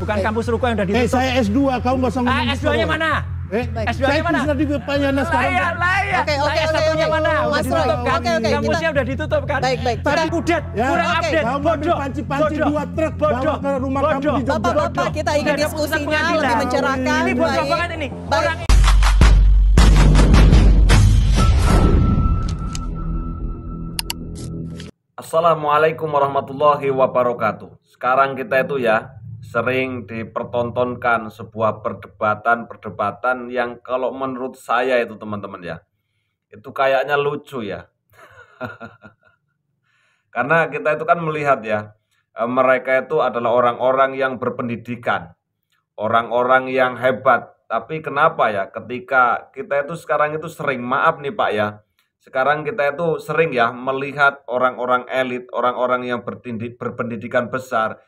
Bukan kampus Ruko yang udah ditutup. Saya S2, kamu nggak usah ngomong. S2-nya mana? S2-nya mana? Saya di depannya sekarang. Oke. S1-nya mana? Udah ditutup kan? Kampusnya udah ditutup kan? Baik. Kurang kudet, kurang update. Kamu ambil panci-panci 2 truk bawa ke rumah kamu di Jogja. Bapak, kita ingin diskusinya lebih mencerahkan. Ini bodoh banget ini. Orang Assalamualaikum warahmatullahi wabarakatuh. Sekarang kita itu ya sering dipertontonkan sebuah perdebatan yang kalau menurut saya itu teman-teman ya, itu kayaknya lucu ya. Karena kita itu kan melihat ya, mereka itu adalah orang-orang yang berpendidikan, orang-orang yang hebat. Tapi kenapa ya ketika kita itu sekarang itu sering, maaf nih Pak ya, sekarang kita itu sering ya melihat orang-orang elit, orang-orang yang berpendidikan besar,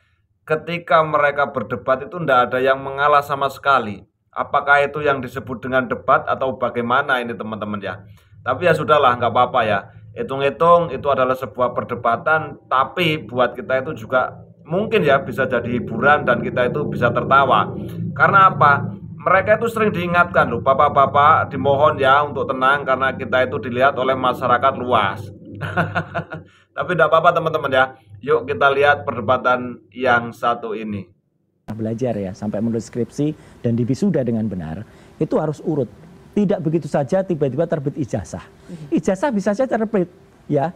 ketika mereka berdebat itu tidak ada yang mengalah sama sekali. Apakah itu yang disebut dengan debat atau bagaimana ini teman-teman ya. Tapi ya sudahlah, nggak apa-apa ya. Hitung-hitung itu adalah sebuah perdebatan, tapi buat kita itu juga mungkin ya bisa jadi hiburan dan kita itu bisa tertawa. Karena apa? Mereka itu sering diingatkan loh, bapak-bapak dimohon ya untuk tenang karena kita itu dilihat oleh masyarakat luas. Tapi tidak apa-apa teman-teman ya. Yuk kita lihat perdebatan yang satu ini. belajar ya sampai menulis skripsi dan diwisuda dengan benar, itu harus urut. Tidak begitu saja tiba-tiba terbit ijazah. Ijazah bisa saja terbit ya,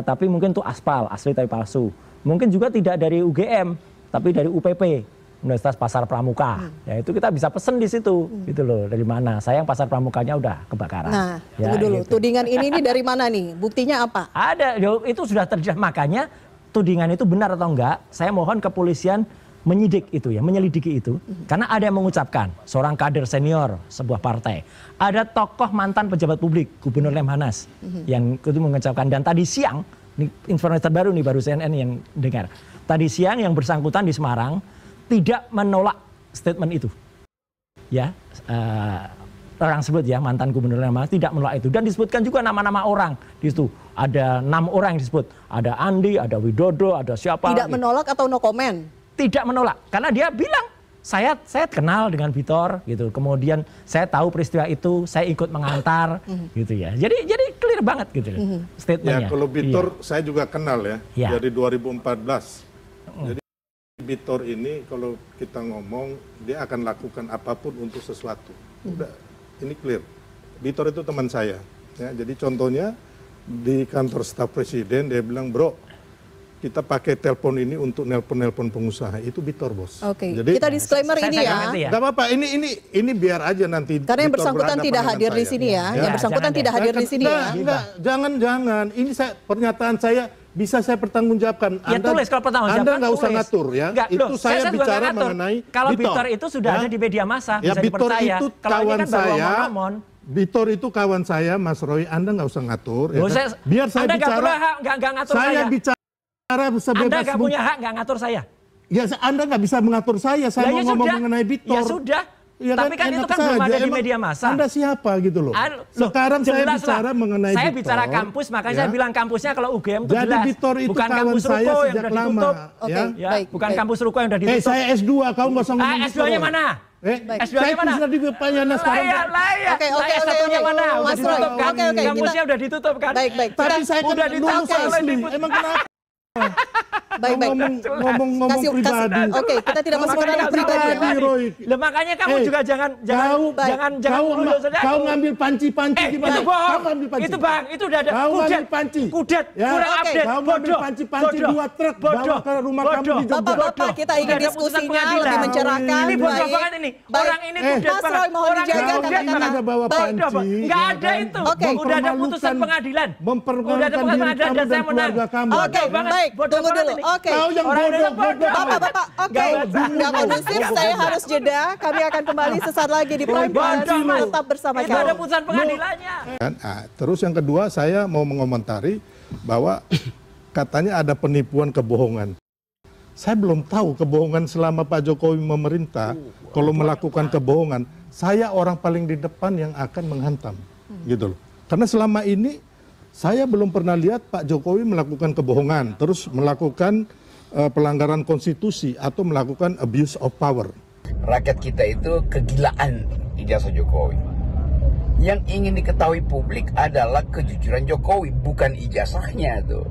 tapi mungkin itu aspal, asli tapi palsu. Mungkin juga tidak dari UGM, tapi dari UPP, Universitas Pasar Pramuka. Ya itu kita bisa pesen di situ, gitu loh. Dari mana? Sayang Pasar Pramukanya udah kebakaran. Nah, ya, tunggu dulu. gitu. Tudingan ini dari mana nih? Buktinya apa? Ada, itu sudah terjadi. Makanya tudingan itu benar atau enggak? Saya mohon kepolisian menyidik itu ya, menyelidiki itu. Karena ada yang mengucapkan, seorang kader senior sebuah partai. Ada tokoh mantan pejabat publik, Gubernur Lemhanas, yang itu mengucapkan. Dan tadi siang, ini informasi terbaru nih, baru CNN yang dengar. Tadi siang yang bersangkutan di Semarang tidak menolak statement itu. Ya, orang sebut ya, mantan Gubernur Lemhanas tidak menolak itu. Dan disebutkan juga nama-nama orang di situ. Ada 6 orang yang disebut. Ada Andi, ada Widodo, ada siapa. Tidak menolak atau no comment? Tidak menolak, karena dia bilang saya kenal dengan Vitor gitu. Kemudian saya tahu peristiwa itu, saya ikut mengantar gitu ya. Jadi clear banget gitu statementnya. Ya kalau Vitor saya juga kenal ya, dari 2014. Jadi Vitor ini kalau kita ngomong dia akan lakukan apapun untuk sesuatu. Udah ini clear. Vitor itu teman saya. Ya, jadi contohnya di kantor staf presiden dia bilang, bro, kita pakai telepon ini untuk nelpon pengusaha, itu Vitor bos. Oke. Jadi kita disclaimer ini ya. Gak apa-apa, ini biar aja nanti. Karena yang bersangkutan tidak hadir di sini ya. Yang bersangkutan tidak hadir di sini ya. Jangan. Ini pernyataan saya bisa saya pertanggungjawabkan. Ya tulis kalau pertanggungjawabkan. Anda nggak usah ngatur ya. Itu saya bicara mengenai kalau Vitor itu sudah ada di media massa, bisa dipercaya. Itu kawan saya. Vitor itu kawan saya, Mas Roy. Anda nggak usah ngatur. Biar saya bicara. Anda nggak ngatur saya. Bicara. Anda nggak punya hak nggak ngatur saya. Ya Anda nggak bisa mengatur saya. Saya mau ngomong mengenai Vitor. Ya sudah. Ya tapi kan itu kan belum ada di media massa. Anda siapa gitu loh. Sekarang saya bicara mengenai Saya Vitor. bicara kampus, makanya saya bilang kampusnya kalau UGM itu jelas. Jadi Vitor itu bukan kawan kampus saya Ruko yang sejak udah lama. ditutup. Ya? Bukan kampus Ruko yang udah ditutup. Saya S2, kamu nggak usah ngomong. S2-nya mana? Saya bisa di depannya sekarang. Oke. S1-nya mana? Mas Roy, kampusnya udah ditutup kan? Baik. Tapi saya udah lulus asli. Emang kenapa? Baik. Ngomong pribadi. Oke, kita tidak masuk ke ranah pribadi. Lah makanya kamu juga jangan kau ngambil panci-panci gimana? Itu bohong. Itu Bang, itu udah ada kudet, kurang update, kau ngambil panci-panci 2 truk bawa ke rumah kamu di Jogja. Bapak, kita ingin diskusinya lebih mencerahkan. Ini bodoh banget ini. Orang ini kudet Mas Roy, mohon dijaga kata-kata. Bawa panci. Enggak ada itu. Udah ada putusan pengadilan. Udah ada putusan pengadilan dan saya menang. Oke, baik. Tunggu dulu. Oke. Kau yang bodoh. Bapak. Oke. Nggak kondusif. Saya harus jeda. Kami akan kembali sesaat lagi di Prime News. Tetap bersama kami. Itu ada putusan pengadilannya. Terus yang kedua saya mau mengomentari bahwa katanya ada penipuan kebohongan. Saya belum tahu kebohongan selama Pak Jokowi memerintah. Kalau melakukan kebohongan, saya orang paling di depan yang akan menghantam. Gitu loh. Karena selama ini saya belum pernah lihat Pak Jokowi melakukan kebohongan, terus melakukan pelanggaran konstitusi atau melakukan abuse of power. Rakyat kita itu kegilaan ijazah Jokowi. Yang ingin diketahui publik adalah kejujuran Jokowi, bukan ijazahnya tuh.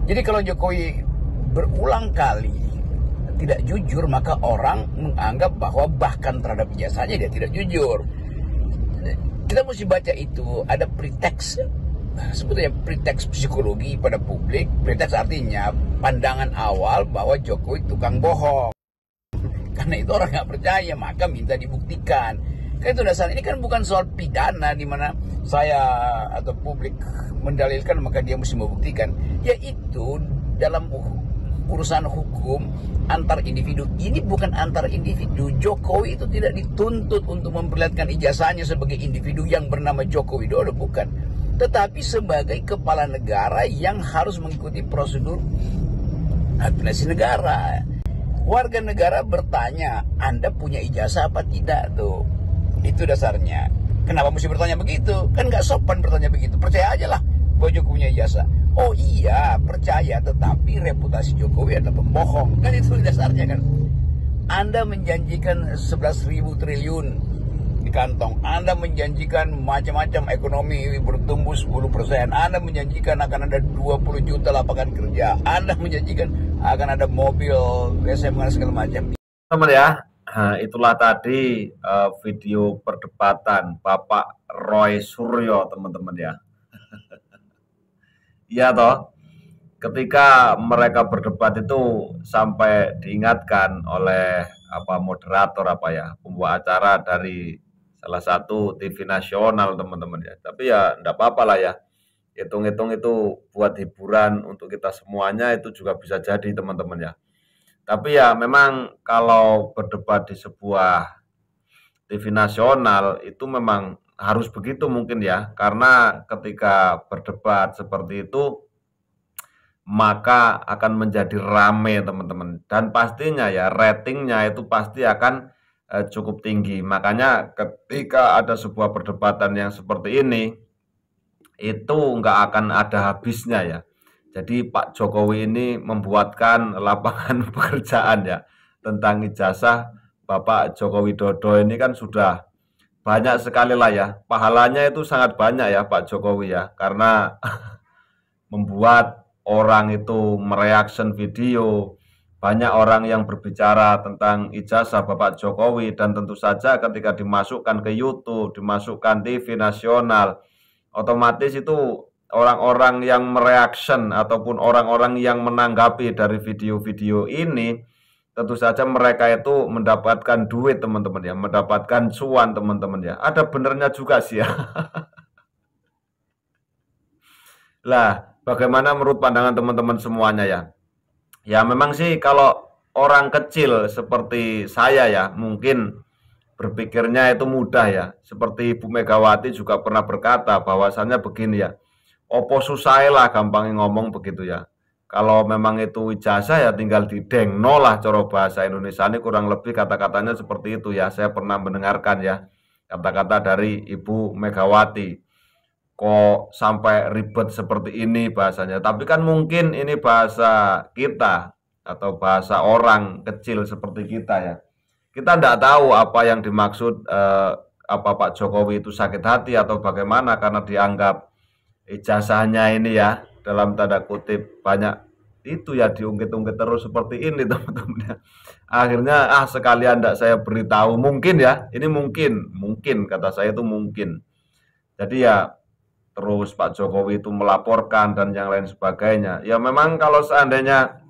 Jadi kalau Jokowi berulang kali tidak jujur, maka orang menganggap bahwa bahkan terhadap ijazahnya dia tidak jujur. Kita mesti baca itu, ada preteks, sebetulnya preteks psikologi pada publik. Preteks artinya pandangan awal bahwa Jokowi tukang bohong. Karena itu orang nggak percaya, maka minta dibuktikan. Kan itu dasar, ini kan bukan soal pidana di mana saya atau publik mendalilkan maka dia mesti membuktikan. Yaitu dalam urusan hukum antar individu. Ini bukan antar individu. Jokowi itu tidak dituntut untuk memperlihatkan ijazahnya sebagai individu yang bernama Joko Widodo, bukan. Tetapi sebagai kepala negara yang harus mengikuti prosedur administrasi negara. Warga negara bertanya, Anda punya ijazah apa tidak tuh? Itu dasarnya. Kenapa mesti bertanya begitu? Kan nggak sopan bertanya begitu. Percaya aja lah bahwa Jokowi punya ijazah. Oh iya, percaya, tetapi reputasi Jokowi adalah pembohong. Kan itu dasarnya kan. Anda menjanjikan 11.000 triliun di kantong. Anda menjanjikan macam-macam ekonomi bertumbuh 10%. Anda menjanjikan akan ada 20 juta lapangan kerja. Anda menjanjikan akan ada mobil SMK segala macam. Teman ya, itulah tadi video perdebatan Bapak Roy Suryo, teman-teman ya. Iya toh, ketika mereka berdebat itu sampai diingatkan oleh moderator pembawa acara dari salah satu TV nasional, teman-teman ya. Tapi ya enggak apa-apa lah ya. Hitung-hitung itu buat hiburan untuk kita semuanya, itu juga bisa jadi, teman-teman ya. Tapi ya memang kalau berdebat di sebuah TV nasional itu memang harus begitu mungkin ya. Karena ketika berdebat seperti itu maka akan menjadi rame, teman-teman. Dan pastinya ya ratingnya itu pasti akan cukup tinggi. Makanya ketika ada sebuah perdebatan yang seperti ini, itu nggak akan ada habisnya ya. Jadi Pak Jokowi ini membuatkan lapangan pekerjaan ya tentang ijazah Bapak Joko Widodo ini kan sudah banyak sekali lah ya. Pahalanya itu sangat banyak ya Pak Jokowi ya, karena membuat orang itu mereaction video, banyak orang yang berbicara tentang ijazah Bapak Jokowi, dan tentu saja ketika dimasukkan ke YouTube, dimasukkan TV nasional, otomatis itu orang-orang yang mereaction ataupun orang-orang yang menanggapi dari video-video ini, tentu saja mereka itu mendapatkan duit, teman-teman ya, mendapatkan cuan, teman-teman ya. Ada benernya juga sih ya. Lah, bagaimana menurut pandangan teman-teman semuanya ya? Ya memang sih kalau orang kecil seperti saya ya, mungkin berpikirnya itu mudah ya. Seperti Ibu Megawati juga pernah berkata bahwasannya begini ya, opo susah lah gampangnya ngomong begitu ya. Kalau memang itu ijazah ya tinggal didengno lah, coro bahasa Indonesia ini kurang lebih kata-katanya seperti itu ya. Saya pernah mendengarkan ya kata-kata dari Ibu Megawati. Kok sampai ribet seperti ini bahasanya. Tapi kan mungkin ini bahasa kita atau bahasa orang kecil seperti kita ya. Kita tidak tahu apa yang dimaksud apa Pak Jokowi itu sakit hati atau bagaimana, karena dianggap ijazahnya ini ya dalam tanda kutip banyak itu ya diungkit-ungkit terus seperti ini, teman-teman. Akhirnya sekalian tidak saya beritahu, mungkin ya, ini mungkin kata saya itu mungkin. Jadi ya terus Pak Jokowi itu melaporkan dan yang lain sebagainya. Ya memang kalau seandainya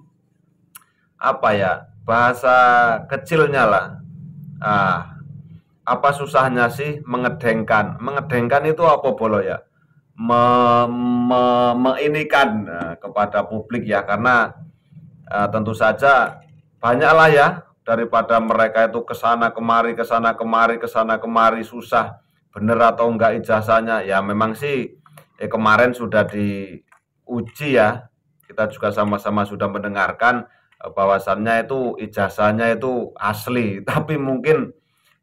bahasa kecilnya lah, apa susahnya sih mengedengkan? Mengedengkan itu apa bolo ya? Meinikan kepada publik ya, karena tentu saja banyaklah ya daripada mereka itu kesana kemari susah bener atau enggak ijazahnya. Ya memang sih kemarin sudah diuji ya, kita juga sama-sama sudah mendengarkan bahwasannya itu ijazahnya itu asli, tapi mungkin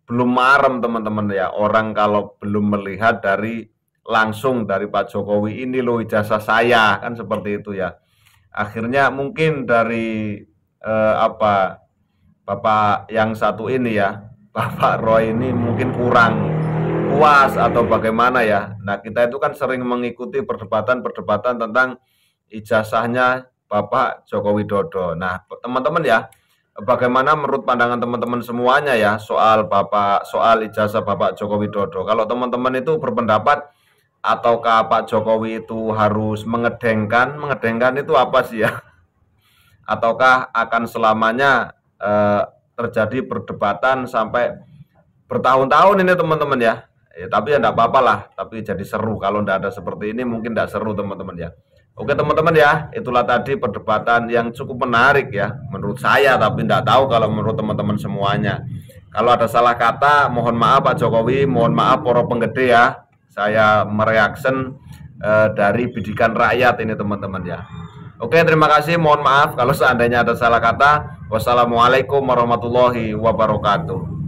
belum marem, teman-teman ya. Orang kalau belum melihat dari langsung dari Pak Jokowi, ini loh ijazah saya, kan seperti itu ya. Akhirnya mungkin dari Bapak yang satu ini ya, Bapak Roy ini mungkin kurang puas atau bagaimana ya. Nah, kita itu kan sering mengikuti perdebatan-perdebatan tentang ijazahnya Bapak Joko Widodo. Nah, teman-teman ya, bagaimana menurut pandangan teman-teman semuanya ya soal ijazah Bapak Joko Widodo? Kalau teman-teman itu berpendapat ataukah Pak Jokowi itu harus mengedengkan itu apa sih ya? Ataukah akan selamanya terjadi perdebatan sampai bertahun-tahun ini teman-teman ya? Tapi ya enggak apa-apa lah, tapi jadi seru. Kalau enggak ada seperti ini mungkin enggak seru teman-teman ya. Oke teman-teman ya, itulah tadi perdebatan yang cukup menarik ya menurut saya, tapi enggak tahu kalau menurut teman-teman semuanya. Kalau ada salah kata, mohon maaf Pak Jokowi, mohon maaf para penggede ya. Saya mereaction dari bidikan rakyat ini teman-teman ya. Oke, terima kasih, mohon maaf kalau seandainya ada salah kata. Wassalamualaikum warahmatullahi wabarakatuh.